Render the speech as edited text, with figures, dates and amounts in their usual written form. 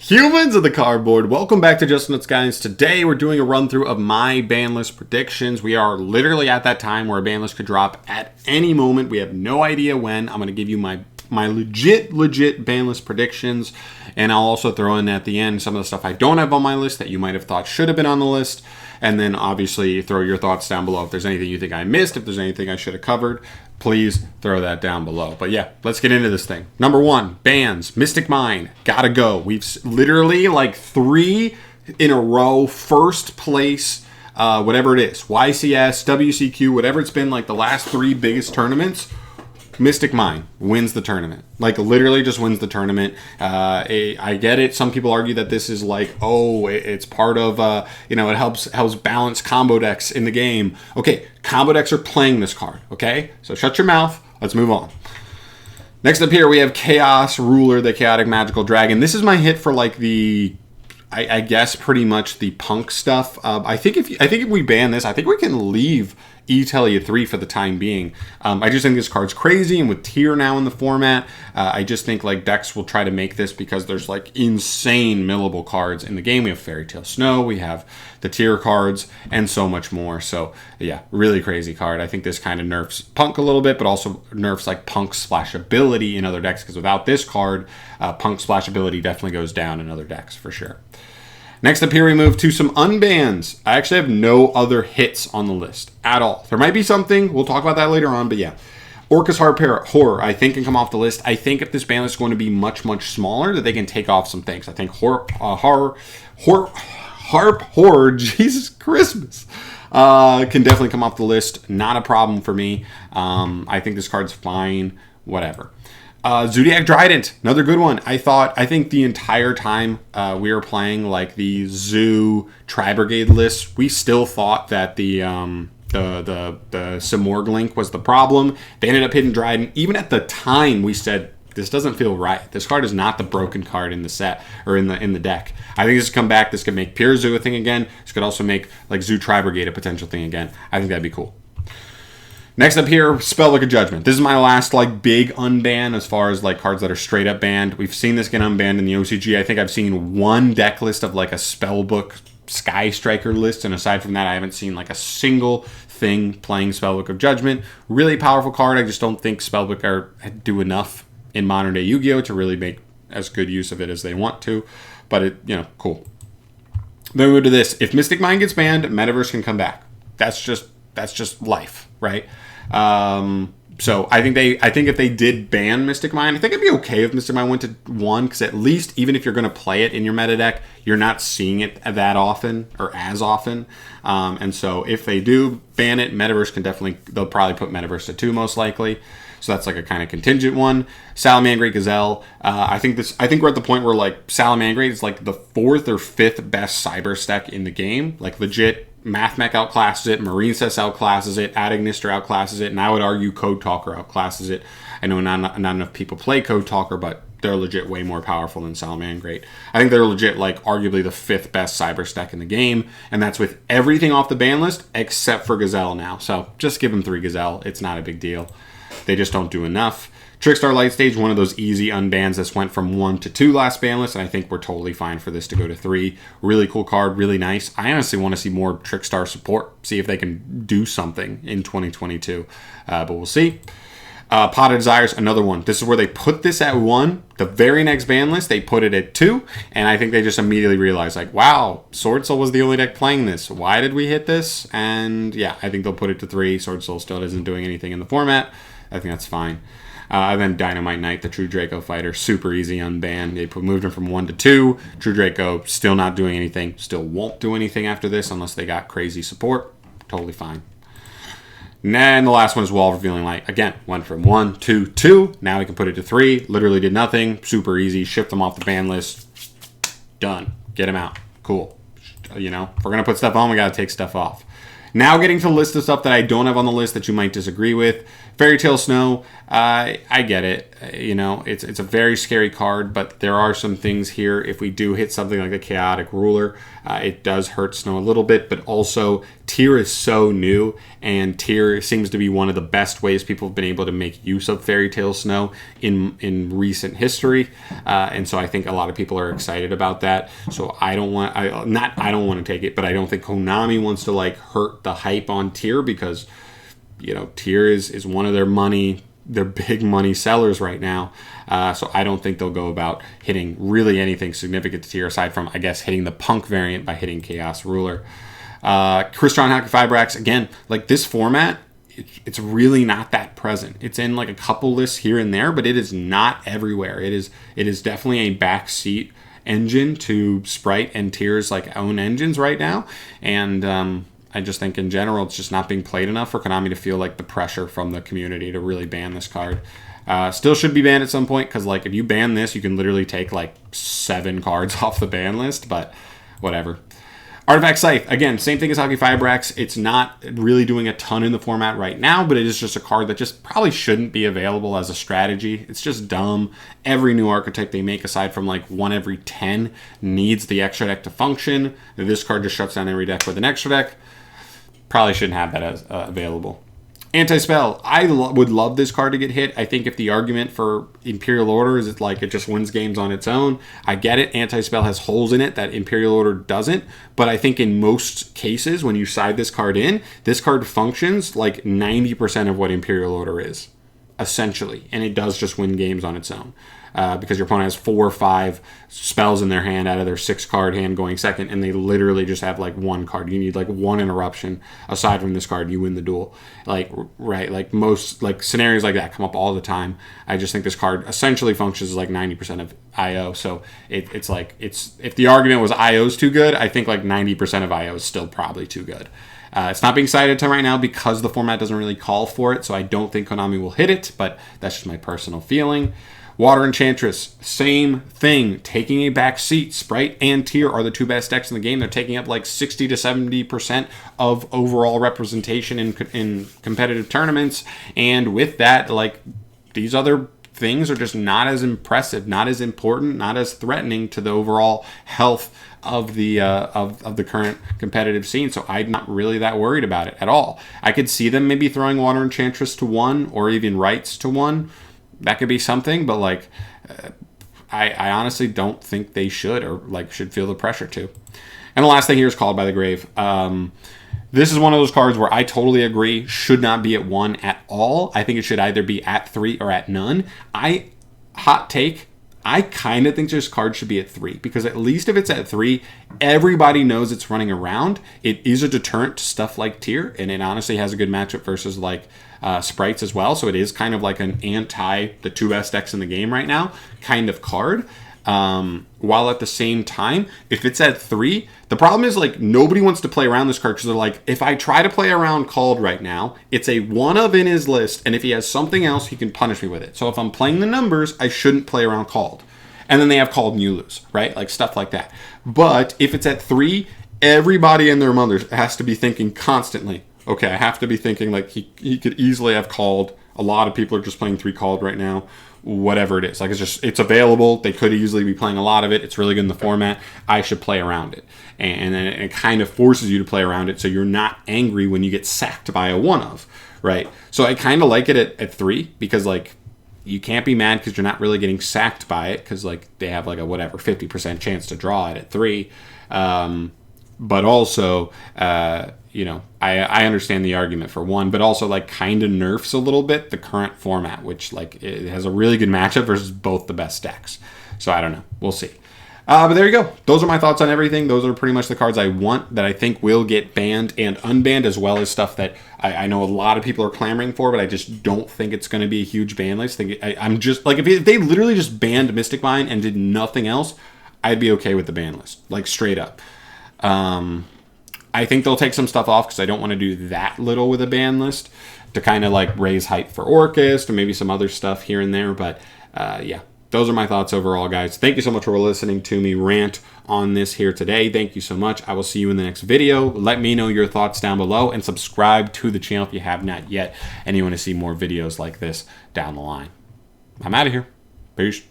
Humans of the cardboard, welcome back to Just Nuts, guys. Today we're doing a run through of my ban list predictions. We are literally at that time where a ban list could drop at any moment. We have no idea when. I'm going to give you my legit ban list predictions, and I'll also throw in at the end some of the stuff I don't have on my list that you might have thought should have been on the list, and then obviously throw your thoughts down below. If there's anything you think I missed, if there's anything I should have covered, please throw that down below. But yeah, let's get into this thing. Number one, bans. Mystic Mine, gotta go. We've literally like 3 in a row, first place, whatever it is, YCS, WCQ, whatever it's been, like the last 3 biggest tournaments, Mystic Mine wins the tournament. Like literally just wins the tournament. I get it. Some people argue that this is like, oh, it's part of, it helps balance combo decks in the game. Okay, combo decks are playing this card. Okay, so shut your mouth. Let's move on. Next up here we have Chaos Ruler, the Chaotic Magical Dragon. This is my hit for like the, I guess pretty much the punk stuff. I think if we ban this, I think we can leave E-Telia 3 for the time being. I just think this card's crazy, and with tier now in the format, I just think like decks will try to make this because there's like insane millable cards in the game. We have Fairy Tale Snow, we have the tier cards, and so much more. So yeah, really crazy card. I think this kind of nerfs Punk a little bit, but also nerfs like Punk's splash ability in other decks, because without this card, Punk's splash ability definitely goes down in other decks for sure. Next up here, we move to some unbans. I actually have no other hits on the list at all. There might be something. We'll talk about that later on, but yeah. Orcus Horror, I think, can come off the list. I think if this ban list is going to be much, much smaller, that they can take off some things. I think Harp Horror, Jesus Christmas, can definitely come off the list. Not a problem for me. I think this card's fine. Whatever. Zodiac Trident, another good one. I think the entire time we were playing like the Zoo Tri-Brigade list, we still thought that the Simorg Link was the problem. They ended up hitting Trident. Even at the time, we said, this doesn't feel right. This card is not the broken card in the set or in the deck. I think this could come back. This could make Pure Zoo a thing again. This could also make like Zoo Tri-Brigade a potential thing again. I think that'd be cool. Next up here, Spellbook of Judgment. This is my last like big unban as far as like cards that are straight up banned. We've seen this get unbanned in the OCG. I think I've seen one deck list of like a Spellbook Sky Striker list, and aside from that, I haven't seen like a single thing playing Spellbook of Judgment. Really powerful card. I just don't think Spellbook do enough in modern day Yu-Gi-Oh! To really make as good use of it as they want to. But it, cool. Then we move to this. If Mystic Mine gets banned, Metaverse can come back. That's just life, right? So I think if they did ban Mystic Mine, I think it'd be okay if Mystic Mine went to 1, because at least even if you're going to play it in your meta deck, you're not seeing it that often or as often. And so if they do ban it, Metaverse can they'll probably put Metaverse to 2 most likely. So that's like a kind of contingent one. Salamangreat Gazelle. I think we're at the point where like Salamangreat is like the 4th or 5th best cyber stack in the game. Like legit. Mathmech outclasses it, Marincess outclasses it, Adagnister outclasses it, and I would argue Code Talker outclasses it. I know not enough people play Code Talker, but they're legit way more powerful than Salamangreat. I think they're legit like arguably the 5th best cyber stack in the game, and that's with everything off the ban list except for Gazelle now. So just give them 3 Gazelle. It's not a big deal. They just don't do enough. Trickstar Lightstage, one of those easy unbans that went from 1 to 2 last ban list, and I think we're totally fine for this to go to 3. Really cool card, really nice. I honestly want to see more Trickstar support, see if they can do something in 2022, but we'll see. Pot of Desires, another one. This is where they put this at 1. The very next ban list, they put it at 2, and I think they just immediately realized, like, wow, Sword Soul was the only deck playing this. Why did we hit this? And yeah, I think they'll put it to 3. Sword Soul still isn't doing anything in the format. I think that's fine. And then Dynamite Knight, the True Draco fighter, super easy unban. They moved him from 1 to 2. True Draco still not doing anything. Still won't do anything after this unless they got crazy support. Totally fine. And then the last one is Wall of Revealing Light. Again, went from 1 to 2. Now we can put it to 3. Literally did nothing. Super easy. Shift them off the ban list. Done. Get them out. Cool. If we're going to put stuff on, we got to take stuff off. Now getting to the list of stuff that I don't have on the list that you might disagree with. Fairy Tale Snow, I get it. You know, it's a very scary card, but there are some things here. If we do hit something like a Chaotic Ruler, it does hurt Snow a little bit, but also Tier is so new, and Tier seems to be one of the best ways people have been able to make use of Fairy Tale Snow in recent history, and so I think a lot of people are excited about that. So I don't want to take it, but I don't think Konami wants to like hurt the hype on Tier, because you know Tier is one of their big money sellers right now. So I don't think they'll go about hitting really anything significant to Tier, aside from, I guess, hitting the Punk variant by hitting Chaos Ruler. Crystron Halqifibrax, again, like this format, it's really not that present. It's in like a couple lists here and there, but it is not everywhere. It is definitely a backseat engine to Sprite and Tier's like own engines right now. And I just think in general it's just not being played enough for Konami to feel like the pressure from the community to really ban this card. Still should be banned at some point, because like if you ban this, you can literally take like 7 cards off the ban list, but whatever. Artifact Scythe, again, same thing as Halqifibrax. It's not really doing a ton in the format right now, but it is just a card that just probably shouldn't be available as a strategy. It's just dumb. Every new archetype they make, aside from like 1 every 10, needs the extra deck to function. This card just shuts down every deck with an extra deck. Probably shouldn't have that as available. Anti-Spell. I would love this card to get hit. I think if the argument for Imperial Order is like it just wins games on its own, I get it. Anti-Spell has holes in it that Imperial Order doesn't. But I think in most cases, when you side this card in, this card functions like 90% of what Imperial Order is, essentially. And it does just win games on its own. Because your opponent has 4 or 5 spells in their hand out of their 6-card hand going second, and they literally just have like 1 card. You need like 1 interruption. Aside from this card, you win the duel. Like, right, like most like scenarios like that come up all the time. I just think this card essentially functions as like 90% of IO. So it's if the argument was IO's too good, I think like 90% of IO is still probably too good. It's not being cited to right now because the format doesn't really call for it, so I don't think Konami will hit it, but that's just my personal feeling. Water Enchantress, same thing, taking a back seat. Sprite and Tier are the 2 best decks in the game. They're taking up like 60 to 70% of overall representation in competitive tournaments. And with that, like, these other things are just not as impressive, not as important, not as threatening to the overall health of the current competitive scene. So I'm not really that worried about it at all. I could see them maybe throwing Water Enchantress to 1 or even Rights to 1. That could be something, but like I honestly don't think they should, or like should feel the pressure to. And the last thing here is Called by the Grave. This is one of those cards where I totally agree should not be at 1 at all. I think it should either be at 3 or at none. Hot take, I kind of think this card should be at 3, because at least if it's at 3, everybody knows it's running around. It is a deterrent to stuff like Tier, and it honestly has a good matchup versus like Sprites as well. So it is kind of like an anti the 2 best decks in the game right now kind of card. While at the same time, if it's at 3, the problem is like nobody wants to play around this card, because they're like, if I try to play around Called right now, it's a 1 of in his list, and if he has something else, he can punish me with it. So if I'm playing the numbers, I shouldn't play around Called. And then they have Called and you lose, right? Like stuff like that. But if it's at 3, everybody and their mothers has to be thinking constantly, okay, I have to be thinking like he could easily have Called. A lot of people are just playing 3 Called right now. Whatever it is. Like it's available. They could easily be playing a lot of it. It's really good in the format. I should play around it. And then it kind of forces you to play around it so you're not angry when you get sacked by a 1 of, right? So I kind of like it at 3, because like you can't be mad because you're not really getting sacked by it, because like they have like a 50% chance to draw it at 3. But also, I understand the argument for 1, but also like kind of nerfs a little bit the current format, which like it has a really good matchup versus both the best decks. So I don't know. We'll see. But there you go. Those are my thoughts on everything. Those are pretty much the cards I want that I think will get banned and unbanned, as well as stuff that I know a lot of people are clamoring for, but I just don't think it's going to be a huge ban list. I'm just like, if they literally just banned Mystic Mine and did nothing else, I'd be okay with the ban list, like straight up. I think they'll take some stuff off because I don't want to do that little with a ban list to kind of like raise hype for Orcust and maybe some other stuff here and there. But yeah, those are my thoughts overall, guys. Thank you so much for listening to me rant on this here today. Thank you so much. I will see you in the next video. Let me know your thoughts down below, and subscribe to the channel if you have not yet and you want to see more videos like this down the line. I'm out of here. Peace.